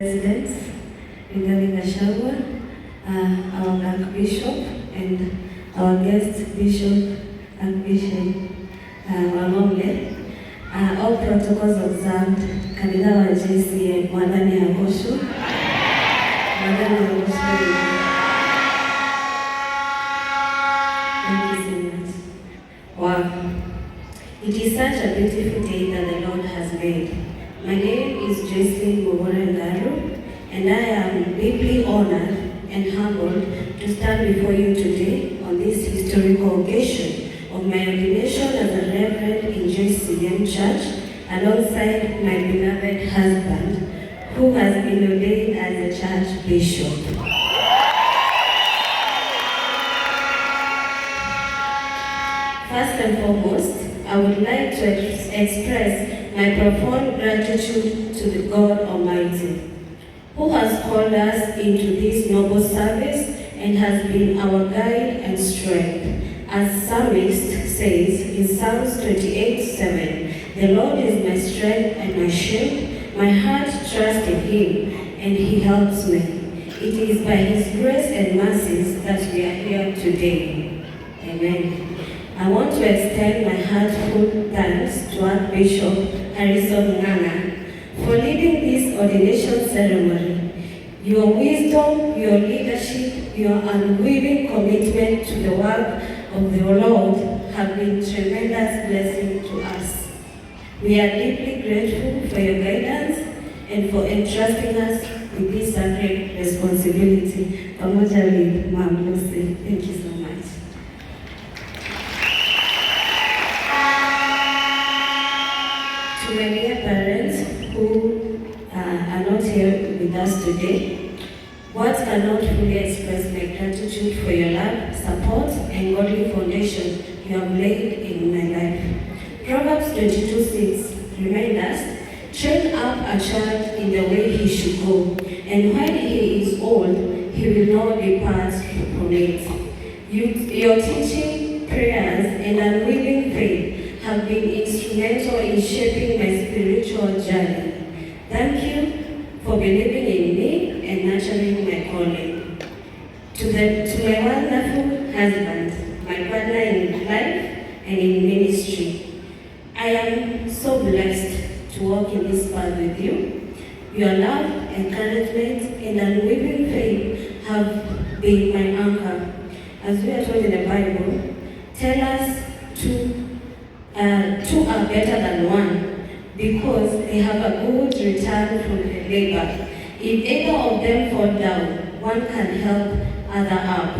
Presidents, regarding Gachagua, our Archbishop, and our guest Bishop, Archbishop Wang'ombe. All protocols observed. Kanitha wa JCA Mwathani Agocwo. Mwathani Agocwo. Thank you so much. Wow. It is such a beautiful day that the Lord has made. My name is Joycelyn Mugora Ngaru, and I am deeply honored and humbled to stand before you today on this historical occasion of my ordination as a Reverend in JCM Church, alongside my beloved husband, who has been ordained as a church bishop. First and foremost, I would like to express my profound gratitude to the God Almighty, who has called us into this noble service and has been our guide and strength. As Psalmist says in Psalms 28:7, "The Lord is my strength and my shield. My heart trusts in Him, and He helps me." It is by His grace and mercies that we are here today. Amen. I want to extend my heartfelt thanks to Archbishop Harrison Ng'ang'a for leading this ordination ceremony. Your wisdom, your leadership, your unwavering commitment to the work of the Lord have been tremendous blessing to us. We are deeply grateful for your guidance and for entrusting us with this sacred responsibility. Pamoja with Ma'am Lucy. Thank you so much. To my dear parents who are not here with us today, words cannot fully express my gratitude for your love, support, and godly foundation you have laid in my life. Proverbs 22:6 reminds us, "Train up a child in the way he should go, and when he is old, he will not depart from it." Your teaching, prayers, and unwavering faith have been instrumental in shaping my spiritual journey. Thank you for believing in me and nurturing my calling. To my wonderful husband, my partner in life and in ministry, I am so blessed to walk in this path with you. Your love, encouragement, and unwavering faith have been my anchor. As we are told in the Bible, tell us two are better than one, because they have a good return from their labor. If either of them fall down, one can help other up.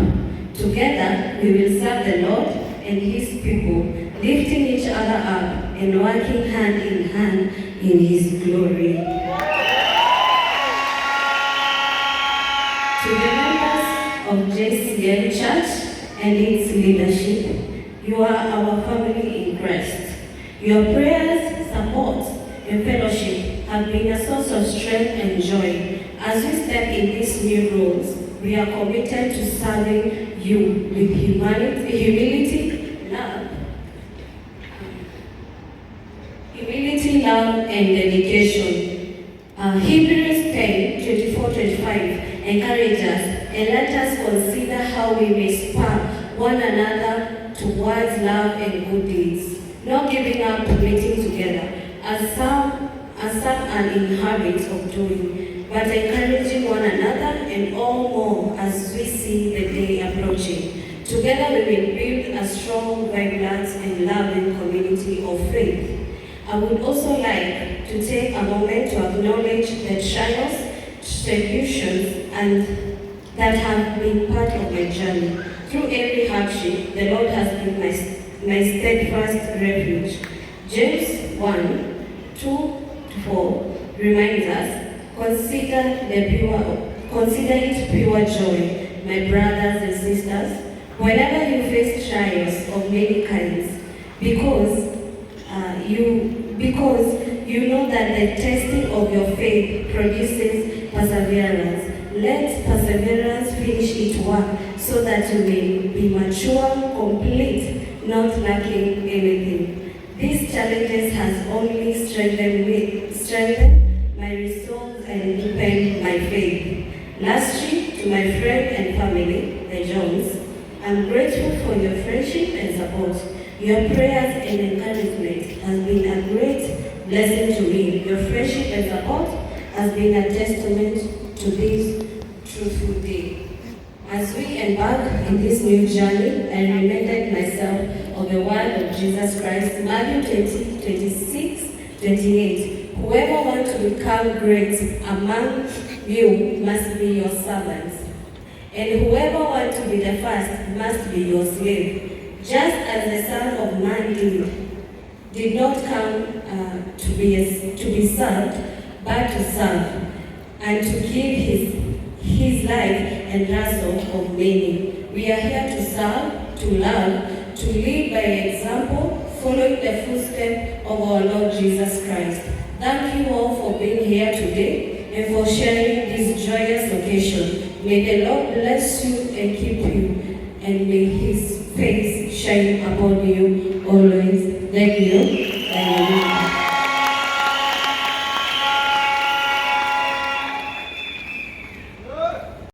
Together, we will serve the Lord and His people, lifting each other up and working hand in hand in His glory. To the members of JCM Church and its leadership, you are our family in Christ. Your prayers, support, and fellowship have been a source of strength and joy. As we step in these new roles, we are committed to serving you with humility, love, and dedication. Hebrews 10:24-25 encourage us, and let us consider how we may spur one another towards love and good deeds, not giving up meeting together, as some are in habit of doing, but encouraging one another, and all more as we see the day approaching. Together we will build a strong, vibrant, and loving community of faith. I would also like to take a moment to acknowledge the trials, tribulations, and that have been part of my journey. Through every hardship, the Lord has been my steadfast refuge. James 1:2-4 reminds us, consider it pure joy, my brothers and sisters, whenever you face trials of many kinds, because you know that the testing of your faith produces perseverance. Let perseverance finish its work, so that you may be mature, complete, not lacking anything. These challenges has only strengthened my resolve and deepen my faith. Lastly, to my friend and family, the Jones, I'm grateful for your friendship and support. Your prayers and encouragement has been a great blessing to me. Your friendship and support has been a testament to this truthful day. As we embark in this new journey, I reminded myself of the word of Jesus Christ, Matthew 26:28. Whoever wants to become great among you must be your servants, and whoever wants to be the first must be your slave. Just as the Son of Man did not come to be served, but to serve, and to give his life and ransom of many. We are here to serve, to love, to live by example, following the footsteps of our Lord Jesus Christ. Thank you all for being here today and for sharing this joyous occasion. May the Lord bless you and keep you, and may His face shine upon you always. Let me